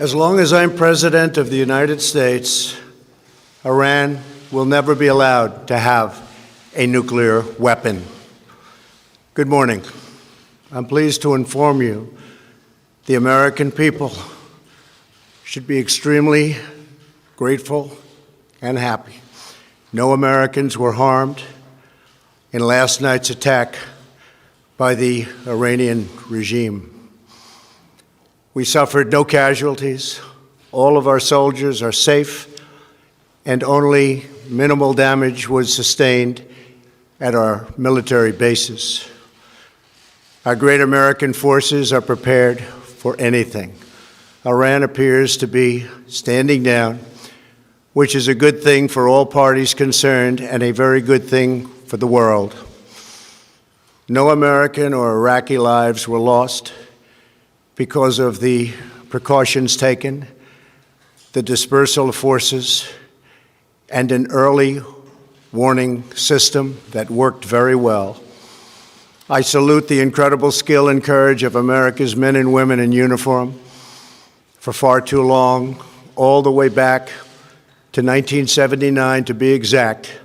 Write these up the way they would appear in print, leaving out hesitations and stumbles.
As long as I'm President of the United States, Iran will never be allowed to have a nuclear weapon. Good morning. I'm pleased to inform you the American people should be extremely grateful and happy. No Americans were harmed in last night's attack by the Iranian regime. We suffered no casualties. All of our soldiers are safe, and only minimal damage was sustained at our military bases. Our great American forces are prepared for anything. Iran appears to be standing down, which is a good thing for all parties concerned and a very good thing for the world. No American or Iraqi lives were lost because of the precautions taken, the dispersal of forces, and an early warning system that worked very well. I salute the incredible skill and courage of America's men and women in uniform. For far too long, all the way back to 1979 to be exact,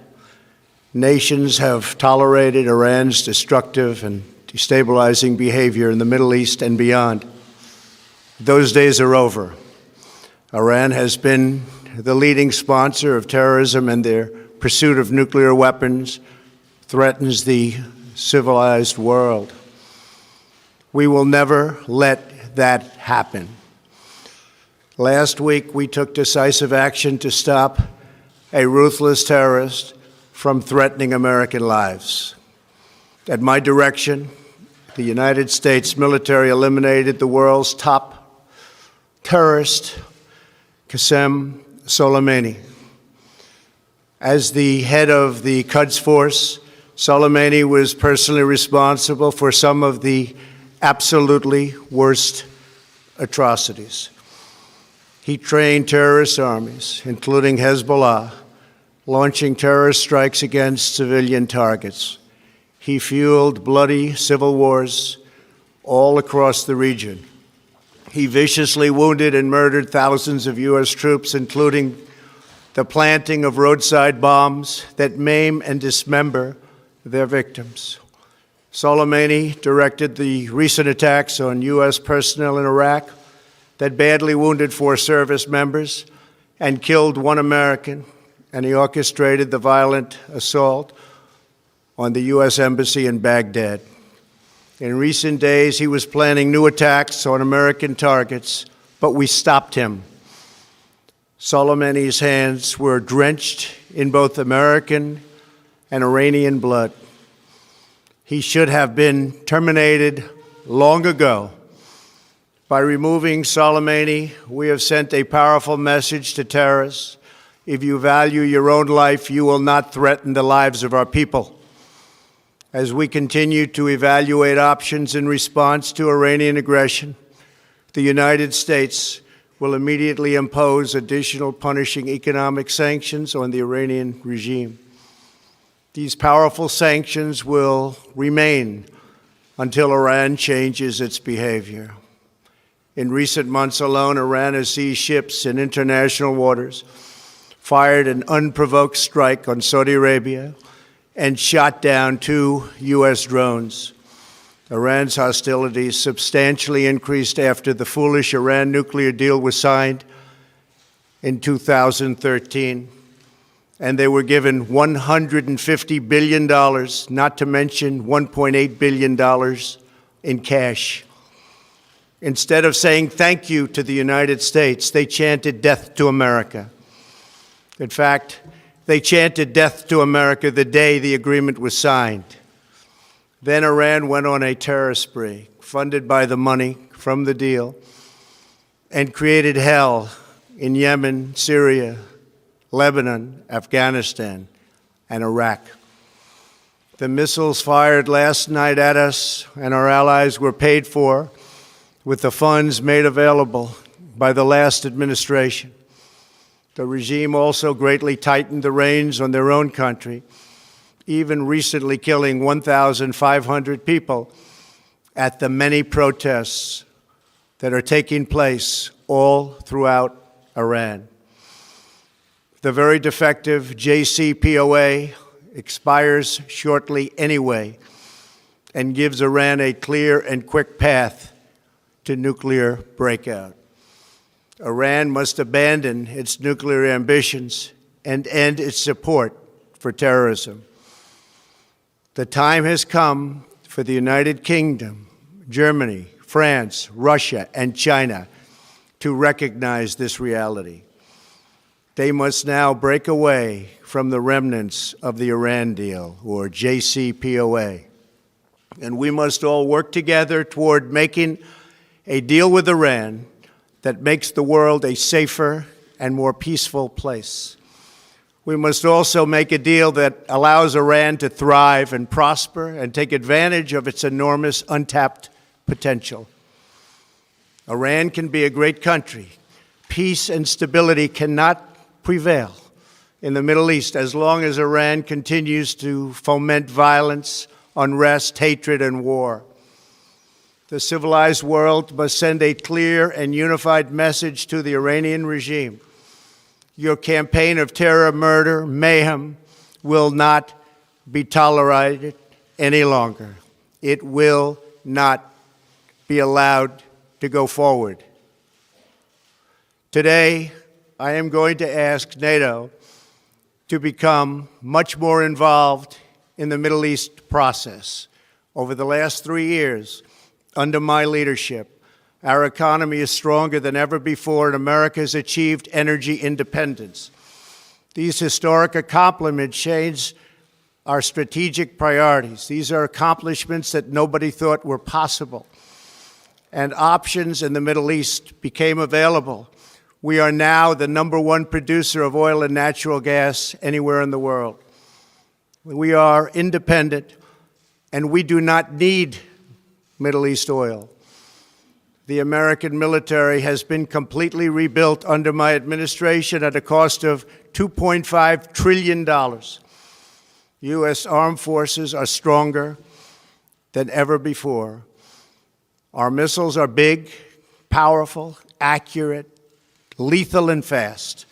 nations have tolerated Iran's destructive and destabilizing behavior in the Middle East and beyond. Those days are over. Iran has been the leading sponsor of terrorism, and their pursuit of nuclear weapons threatens the civilized world. We will never let that happen. Last week, we took decisive action to stop a ruthless terrorist from threatening American lives. At my direction, the United States military eliminated the world's top terrorist, Qasim Soleimani. As the head of the Quds Force, Soleimani was personally responsible for some of the absolutely worst atrocities. He trained terrorist armies, including Hezbollah, launching terrorist strikes against civilian targets. He fueled bloody civil wars all across the region. He viciously wounded and murdered thousands of U.S. troops, including the planting of roadside bombs that maim and dismember their victims. Soleimani directed the recent attacks on U.S. personnel in Iraq that badly wounded 4 service members and killed 1 American, and he orchestrated the violent assault on the U.S. Embassy in Baghdad. In recent days, he was planning new attacks on American targets, but we stopped him. Soleimani's hands were drenched in both American and Iranian blood. He should have been terminated long ago. By removing Soleimani, we have sent a powerful message to terrorists. If you value your own life, you will not threaten the lives of our people. As we continue to evaluate options in response to Iranian aggression, the United States will immediately impose additional punishing economic sanctions on the Iranian regime. These powerful sanctions will remain until Iran changes its behavior. In recent months alone, Iran has seized ships in international waters, fired an unprovoked strike on Saudi Arabia, and shot down 2 U.S. drones. Iran's hostilities substantially increased after the foolish Iran nuclear deal was signed in 2013, and they were given $150 billion, not to mention $1.8 billion in cash. Instead of saying thank you to the United States, they chanted death to America. In fact, they chanted death to America the day the agreement was signed. Then Iran went on a terror spree, funded by the money from the deal, and created hell in Yemen, Syria, Lebanon, Afghanistan, and Iraq. The missiles fired last night at us and our allies were paid for with the funds made available by the last administration. The regime also greatly tightened the reins on their own country, even recently killing 1,500 people at the many protests that are taking place all throughout Iran. The very defective JCPOA expires shortly anyway and gives Iran a clear and quick path to nuclear breakout. Iran must abandon its nuclear ambitions and end its support for terrorism. The time has come for the United Kingdom, Germany, France, Russia, and China to recognize this reality. They must now break away from the remnants of the Iran deal, or JCPOA. And we must all work together toward making a deal with Iran that makes the world a safer and more peaceful place. We must also make a deal that allows Iran to thrive and prosper and take advantage of its enormous untapped potential. Iran can be a great country. Peace and stability cannot prevail in the Middle East as long as Iran continues to foment violence, unrest, hatred, and war. The civilized world must send a clear and unified message to the Iranian regime. Your campaign of terror, murder, mayhem will not be tolerated any longer. It will not be allowed to go forward. Today, I am going to ask NATO to become much more involved in the Middle East process. Over the last 3 years, under my leadership, our economy is stronger than ever before, and America has achieved energy independence. These historic accomplishments change our strategic priorities. These are accomplishments that nobody thought were possible. And options in the Middle East became available. We are now the #1 producer of oil and natural gas anywhere in the world. We are independent, and we do not need Middle East oil. The American military has been completely rebuilt under my administration at a cost of $2.5 trillion. U.S. armed forces are stronger than ever before. Our missiles are big, powerful, accurate, lethal, and fast.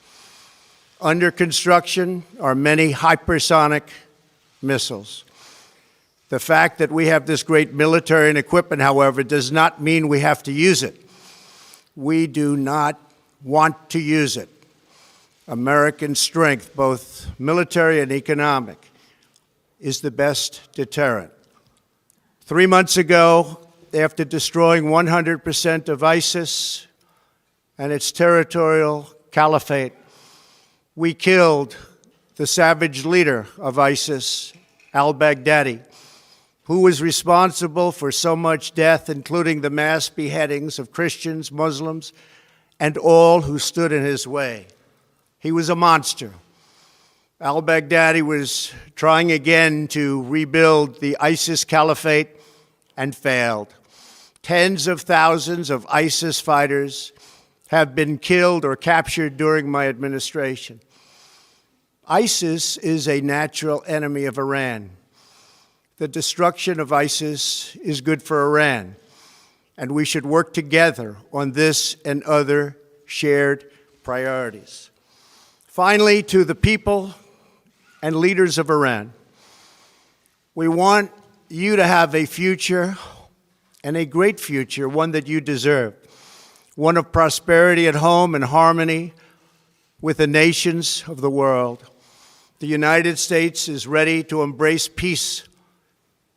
Under construction are many hypersonic missiles. The fact that we have this great military and equipment, however, does not mean we have to use it. We do not want to use it. American strength, both military and economic, is the best deterrent. 3 months ago, after destroying 100% of ISIS and its territorial caliphate, we killed the savage leader of ISIS, al-Baghdadi, who was responsible for so much death, including the mass beheadings of Christians, Muslims, and all who stood in his way. He was a monster. Al-Baghdadi was trying again to rebuild the ISIS caliphate and failed. Tens of thousands of ISIS fighters have been killed or captured during my administration. ISIS is a natural enemy of Iran. The destruction of ISIS is good for Iran, and we should work together on this and other shared priorities. Finally, to the people and leaders of Iran, we want you to have a future, and a great future, one that you deserve, one of prosperity at home and harmony with the nations of the world. The United States is ready to embrace peace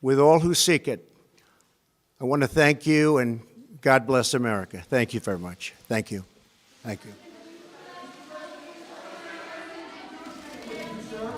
with all who seek it. I want to thank you, and God bless America. Thank you very much. Thank you. Thank you. Thank you, sir.